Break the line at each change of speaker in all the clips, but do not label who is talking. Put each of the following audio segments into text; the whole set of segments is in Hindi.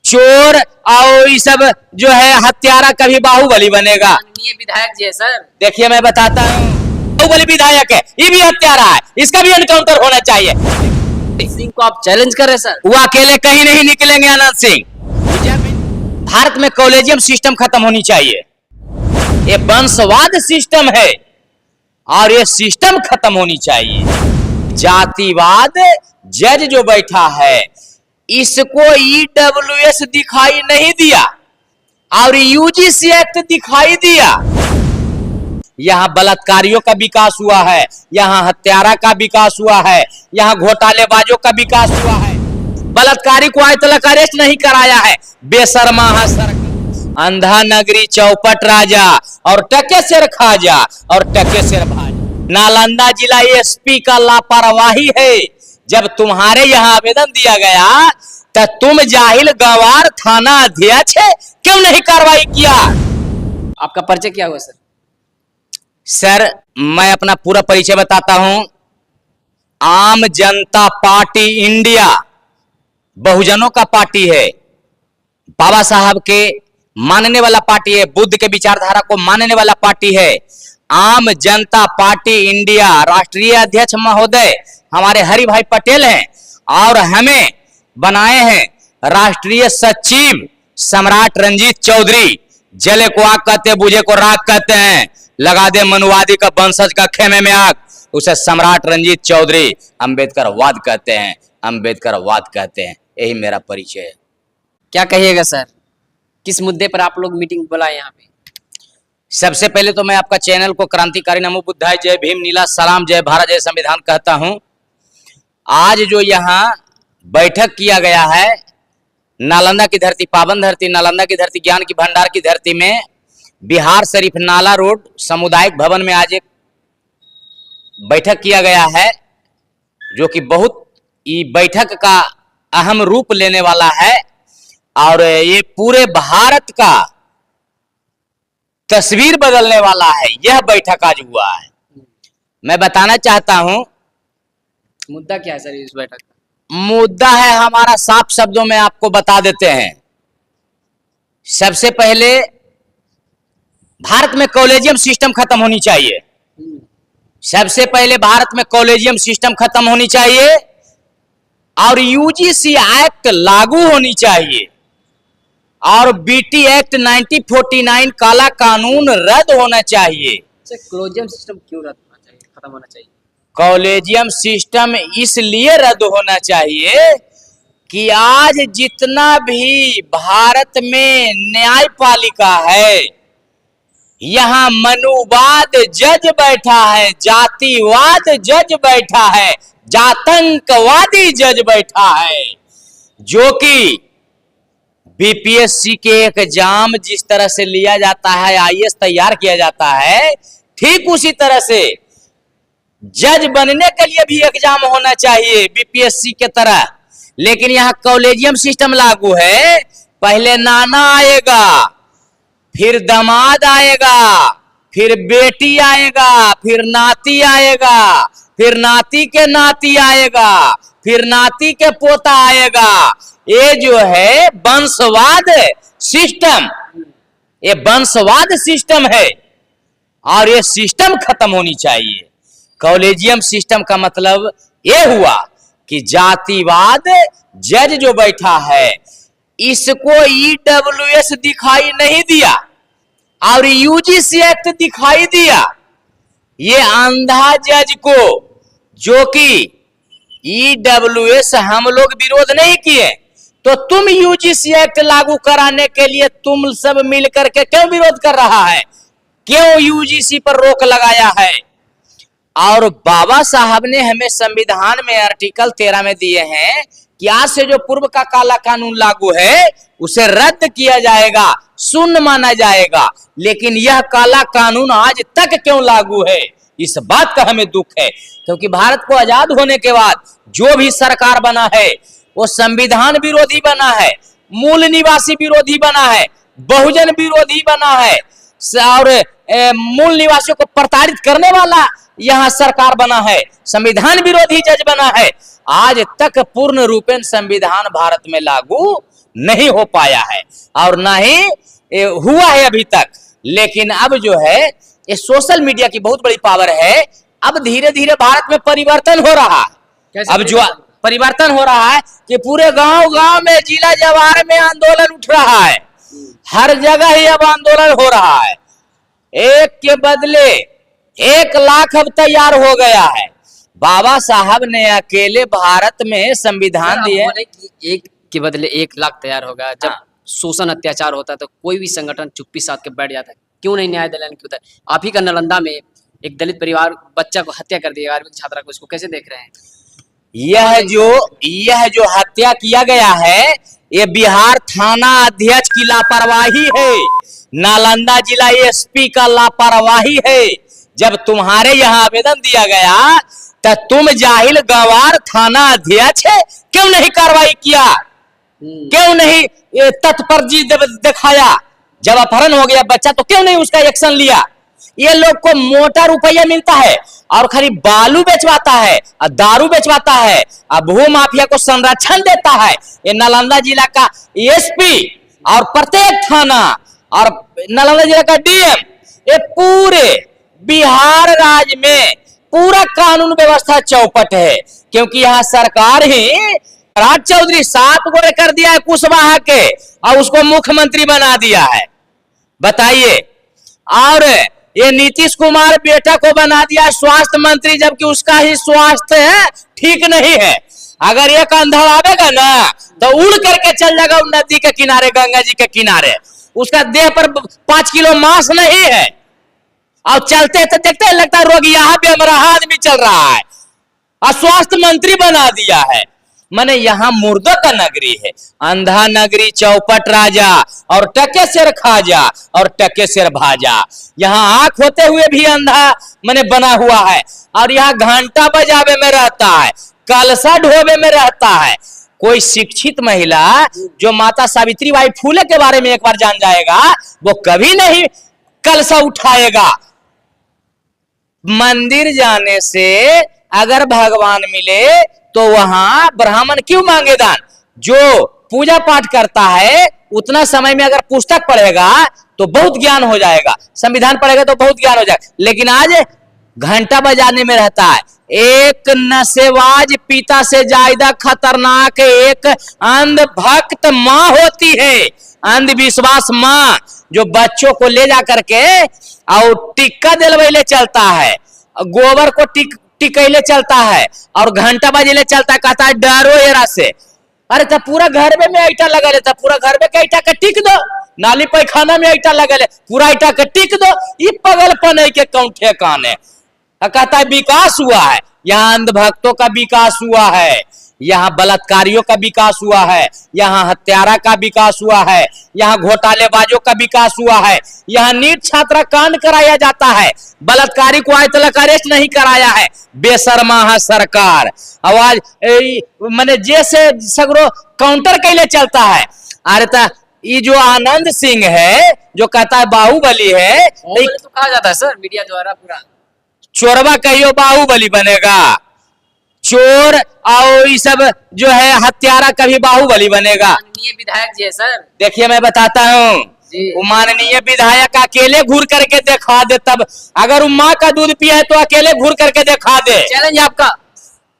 चोर और ये सब जो है हत्यारा कभी बाहुबली बनेगा?
माननीय विधायक जी है सर।
देखिए मैं बताता हूँ, बाहुबली विधायक है, ये भी हत्यारा है, इसका भी एनकाउंटर होना चाहिए।
सिंह को आप चैलेंज कर रहे सर?
वो अकेले कहीं नहीं निकलेंगे आनंद सिंह। भारत में कॉलेजियम सिस्टम खत्म होनी चाहिए। ये वंशवाद सिस्टम है और ये सिस्टम खत्म होनी चाहिए। जातिवाद जज जो बैठा है इसको ईडब्ल्यूएस दिखाई नहीं दिया और यूजीसी एक्ट दिखाई दिया। यहां बलात्कारियों का विकास हुआ है, यहां हत्यारा का विकास हुआ है, यहां घोटालेबाजों का विकास हुआ है। बलात्कारी को आज तक अरेस्ट नहीं कराया है, बेशर्मा है सरकार। अंधा नगरी चौपट राजा और टके सिर खाजा और टके सिर भाजा। नालंदा जिला एसपी का लापरवाही है। जब तुम्हारे यहाँ आवेदन दिया गया तो तुम जाहिल गंवार थाना अध्यक्ष क्यों नहीं कार्रवाई किया?
आपका परिचय क्या हुआ सर?
सर मैं अपना पूरा परिचय बताता हूं। आम जनता पार्टी इंडिया बहुजनों का पार्टी है, बाबा साहब के मानने वाला पार्टी है, बुद्ध के विचारधारा को मानने वाला पार्टी है। आम जनता पार्टी इंडिया राष्ट्रीय अध्यक्ष महोदय हमारे हरि भाई पटेल हैं और हमें बनाए हैं राष्ट्रीय सचिव सम्राट रंजीत चौधरी। जले को आग कहते हैं, बुझे को राग कहते हैं, लगा दे मनुवादी का वंशज का खेमे में आग, उसे सम्राट रंजीत चौधरी अंबेडकरवाद कहते हैं, अंबेडकरवाद कहते हैं। यही मेरा परिचय है।
क्या कहिएगा सर, किस मुद्दे पर आप लोग मीटिंग बुलाए यहाँ पे?
सबसे पहले तो मैं आपका चैनल को क्रांतिकारी नमो बुद्धाय, जय भीम, नीला सलाम, जय भारत, जय संविधान कहता हूं। आज जो यहाँ बैठक किया गया है नालंदा की धरती, पावन धरती, नालंदा की धरती, ज्ञान की भंडार की धरती में बिहार शरीफ नाला रोड सामुदायिक भवन में आज एक बैठक किया गया है, जो कि बहुत ये बैठक का अहम रूप लेने वाला है और ये पूरे भारत का तस्वीर बदलने वाला है। यह बैठक आज हुआ है। मैं बताना चाहता हूं,
मुद्दा क्या है सर इस बैठक का?
मुद्दा है हमारा, साफ शब्दों में आपको बता देते हैं। सबसे पहले भारत में कॉलेजियम सिस्टम खत्म होनी चाहिए। सबसे पहले भारत में कॉलेजियम सिस्टम खत्म होनी चाहिए और यूजीसी एक्ट लागू होनी चाहिए और बीटी एक्ट 1949 काला कानून रद्द होना चाहिए।
कॉलेजियम सिस्टम क्यों रद्द होना चाहिए, खत्म होना चाहिए?
कॉलेजियम सिस्टम इसलिए रद्द होना चाहिए कि आज जितना भी भारत में न्यायपालिका है, यहां मनुवाद जज बैठा है, जातिवाद जज बैठा है, जातंकवादी जज बैठा है, जो कि बीपीएससी के एग्जाम जिस तरह से लिया जाता है, आईएएस तैयार किया जाता है, ठीक उसी तरह से जज बनने के लिए भी एग्जाम होना चाहिए बीपीएससी के तरह। लेकिन यहाँ कॉलेजियम सिस्टम लागू है। पहले नाना आएगा, फिर दामाद आएगा, फिर बेटी आएगा, फिर नाती आएगा, फिर नाती के नाती आएगा, फिर नाती के पोता आएगा। ये जो है वंशवाद सिस्टम, ये वंशवाद सिस्टम है और ये सिस्टम खत्म होनी चाहिए। कॉलेजियम सिस्टम का मतलब ये हुआ कि जातिवाद जज जो बैठा है इसको ईडब्ल्यूएस दिखाई नहीं दिया और यूजीसी एक्ट दिखाई दिया। ये अंधा जज को, जो कि ईडब्ल्यूएस हम लोग विरोध नहीं किए, तो तुम यूजीसी एक्ट लागू कराने के लिए तुम सब मिलकर के क्यों विरोध कर रहा है? क्यों यूजीसी पर रोक लगाया है? और बाबा साहब ने हमें संविधान में आर्टिकल 13 में दिए हैं कि आज से जो पूर्व का काला कानून लागू है उसे रद्द किया जाएगा, शून्य माना जाएगा। लेकिन यह काला कानून आज तक क्यों लागू है, इस बात का हमें दुख है। क्योंकि भारत को आजाद होने के बाद जो भी सरकार बना है वो संविधान विरोधी बना है, मूल निवासी विरोधी बना है, बहुजन विरोधी बना है, और मूल निवासियों को प्रताड़ित करने वाला यहाँ सरकार बना है, संविधान विरोधी जज बना है। आज तक पूर्ण रूपेण संविधान भारत में लागू नहीं हो पाया है और ना ही हुआ है अभी तक। लेकिन अब जो है ये सोशल मीडिया की बहुत बड़ी पावर है। अब धीरे धीरे भारत में परिवर्तन हो रहा है। अब जो परिवर्तन हो रहा है कि पूरे गांव गांव में, जिला जवार में आंदोलन उठ रहा है। हर जगह ही अब आंदोलन हो रहा है। एक के बदले 1 लाख अब तैयार हो गया है। बाबा साहब ने अकेले भारत में संविधान दिए
कि एक के बदले 1 लाख तैयार होगा। जब शोषण अत्याचार होता है तो कोई भी संगठन चुप्पी साध के बैठ जाता है। क्यों नहीं न्याय दिलाने की होता है? आप ही का नालंदा में एक दलित परिवार बच्चा को हत्या कर दिया, 11वीं छात्रा को, इसको कैसे देख रहे हैं?
यह जो हत्या किया गया है ये बिहार थाना अध्यक्ष की लापरवाही है, नालंदा जिला एसपी का लापरवाही है। जब तुम्हारे यहाँ आवेदन दिया गया तो तुम जाहिल गंवार थाना अध्यक्ष क्यों नहीं कार्रवाई किया? क्यों नहीं तत्परजी दिखाया? जब अपहरण हो गया बच्चा तो क्यों नहीं उसका एक्शन लिया? ये लोग को मोटा रुपया मिलता है और खाली बालू बेचवाता है और दारू बेचवाता है और भू माफिया को संरक्षण देता है। ये नालंदा जिला का एसपी और प्रत्येक थाना और नालंदा जिला का डीएम, ये पूरे बिहार राज्य में पूरा कानून व्यवस्था चौपट है। क्योंकि यहाँ सरकार ही राज चौधरी 7 गोरे कर दिया है कुशवाहा के और उसको मुख्यमंत्री बना दिया है, बताइए। और ये नीतीश कुमार बेटा को बना दिया स्वास्थ्य मंत्री, जबकि उसका ही स्वास्थ्य है ठीक नहीं है। अगर एक अंधड़ आवेगा ना तो उड़ करके चल जाएगा नदी के किनारे, गंगा जी के किनारे। उसका देह पर 5 किलो मांस नहीं है और चलते तो देखते लगता है रोगी यहाँ पे हमारा आदमी चल रहा है और स्वास्थ्य मंत्री बना दिया है। माने यहाँ मुर्दों का नगरी है, अंधा नगरी, चौपट राजा और टके सिर खाजा और टके सिर भाजा। यहाँ आंख होते हुए भी अंधा माने बना हुआ है और यहाँ घंटा बजावे में रहता है, कलसा ढोवे में रहता है। कोई शिक्षित महिला जो माता सावित्री बाई फूले के बारे में एक बार जान जाएगा वो कभी नहीं कलसा उठाएगा। मंदिर जाने से अगर भगवान मिले तो वहां ब्राह्मण क्यों मांगे दान? जो पूजा पाठ करता है उतना समय में अगर पुस्तक पढ़ेगा तो बहुत ज्ञान हो जाएगा, संविधान पढ़ेगा तो बहुत ज्ञान हो जाएगा। लेकिन आज घंटा बजाने में रहता है। एक नशेबाज पिता से ज्यादा खतरनाक एक अंधभक्त माँ होती है, अंधविश्वास माँ, जो बच्चों को ले जा करके और टिक्का दिलवैले चलता है, गोबर को टिकैले चलता है और घंटा बजेले चलता है। कहता है डरो एरा से। अरे तो पूरा घर में ईटा लगा लेता, पूरा घर में ईटा के टिक दो, नाली पैखाना में ईटा लगा ले, पूरा ईटा के टिक दो। ये पगलपन है के कौन ठेकान है? कहता है विकास हुआ है। यहाँ अंधभक्तों का विकास हुआ है, यहाँ बलात्कारियों का विकास हुआ है, यहाँ हत्यारा का विकास हुआ है, यहाँ घोटालेबाजों का विकास हुआ है, यहाँ नीट छात्रा कांड कराया जाता है, बलात्कारी को आज तक अरेस्ट नहीं कराया है। बेशर्मा है सरकार। आवाज मैंने जैसे सगरो काउंटर कैले चलता है। अरे ता ये जो आनंद सिंह है जो कहता है बाहुबली है,
तो कहा जाता है सर मीडिया द्वारा, पूरा
चोरवा कहियो बाहुबली बनेगा, चोर और ये सब जो है हत्यारा कभी बाहुबली बनेगा।
माननीय विधायक जी है सर।
देखिए मैं बताता हूँ, वो माननीय विधायक अकेले घूर करके दिखा दे, तब अगर वो माँ का दूध पिया है तो अकेले घूर करके दिखा दे।
चैलेंज आपका।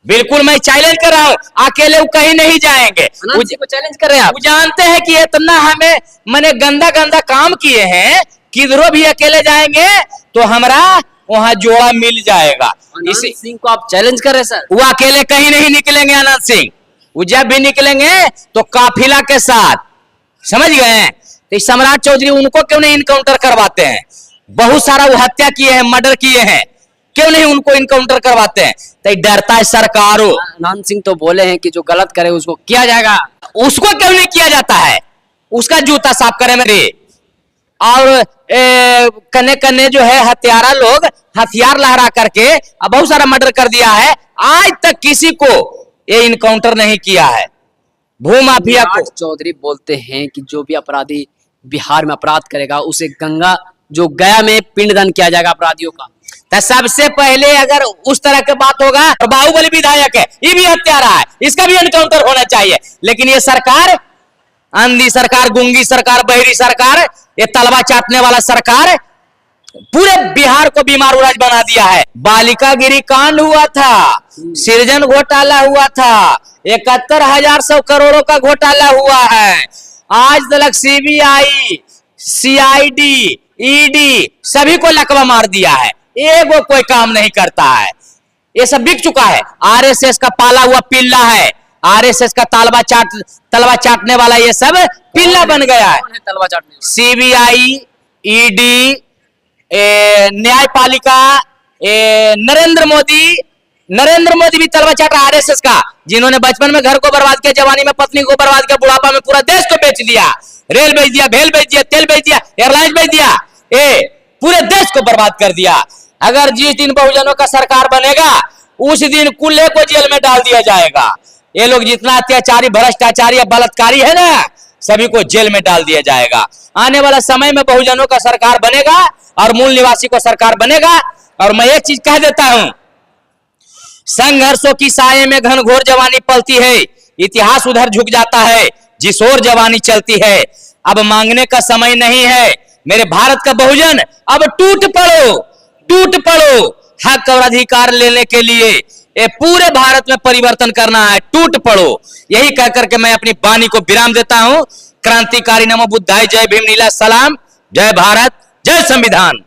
बिल्कुल मैं चैलेंज कर रहा हूँ, अकेले वो कहीं नहीं जाएंगे।
को चैलेंज कर रहे हैं आप।
वो जानते हैं कि इतना हमें मैंने गंदा गंदा काम किए हैं, किधरों भी अकेले जाएंगे तो हमारा वहां जोड़ा मिल जाएगा।
इसी सिंह को आप चैलेंज कर रहे हैं सर।
वो अकेले कहीं नहीं निकलेंगे आनंद सिंह, वो जब भी निकलेंगे तो काफिला के साथ, समझ गए? तो सम्राट चौधरी उनको क्यों नहीं इनकाउंटर करवाते हैं? बहुत सारा वो हत्या किए हैं, मर्डर किए हैं, क्यों नहीं उनको इनकाउंटर करवाते हैं? तो डरता है सरकारों।
आनंद सिंह तो बोले हैं कि जो गलत करे उसको किया जाएगा।
उसको क्यों नहीं किया जाता है? उसका जूता साफ करे मेरे। और कने कने जो है हत्यारा लोग हथियार लहरा करके अब बहुत सारा मर्डर कर दिया है, आज तक किसी को ये इनकाउंटर नहीं किया है। भूमाफिया को
चौधरी बोलते हैं कि जो भी अपराधी बिहार में अपराध करेगा उसे गंगा जो गया में पिंडदान किया जाएगा अपराधियों का।
तो सबसे पहले अगर उस तरह की बात होगा, और बाहुबली विधायक है, ये भी हत्यारा है, इसका भी एनकाउंटर होना चाहिए। लेकिन ये सरकार, अंधी सरकार, गूंगी सरकार, बहरी सरकार, ये तलवा चाटने वाला सरकार पूरे बिहार को बीमार उराज बना दिया है। बालिका गिरी कांड हुआ था, सृजन घोटाला हुआ था, 71,100 करोड़ों का घोटाला हुआ है। आज तक सीबीआई, सीआईडी, ईडी सभी को लकवा मार दिया है, एगो कोई काम नहीं करता है। ये सब बिक चुका है, आरएसएस का पाला हुआ पिल्ला है, आरएसएस का तलवा चाटने वाला ये सब पिल्ला बन गया है।
तलवा चाटने वाला।
सीबीआई, ईडी, न्यायपालिका, नरेंद्र मोदी भी तलवा चाट रहा आरएसएस का, जिन्होंने बचपन में घर को बर्बाद किया, जवानी में पत्नी को बर्बाद किया, बुढ़ापा में पूरा देश को बेच दिया, रेल बेच दिया, भेल बेच दिया, तेल बेच दिया, एयरलाइंस बेच दिया, पूरे देश को बर्बाद कर दिया। अगर जिस दिन बहुजनों का सरकार बनेगा उस दिन कुल्ले को जेल में डाल दिया जाएगा। ये लोग जितना अत्याचारी, भ्रष्टाचारी या बलात्कारी है ना, सभी को जेल में डाल दिया जाएगा। आने वाला समय में बहुजनों का सरकार बनेगा और मूल निवासी को सरकार बनेगा। और मैं एक चीज कह देता हूं, संघर्षों की साये में घनघोर जवानी पलती है, इतिहास उधर झुक जाता है जिस ओर जवानी चलती है। अब मांगने का समय नहीं है मेरे भारत का बहुजन, अब टूट पड़ो हक और अधिकार लेने के लिए। ये पूरे भारत में परिवर्तन करना है, टूट पड़ो। यही कहकर के मैं अपनी वाणी को विराम देता हूं। क्रांतिकारी नमो बुद्धाय, जय भीम, नीला सलाम, जय भारत, जय संविधान।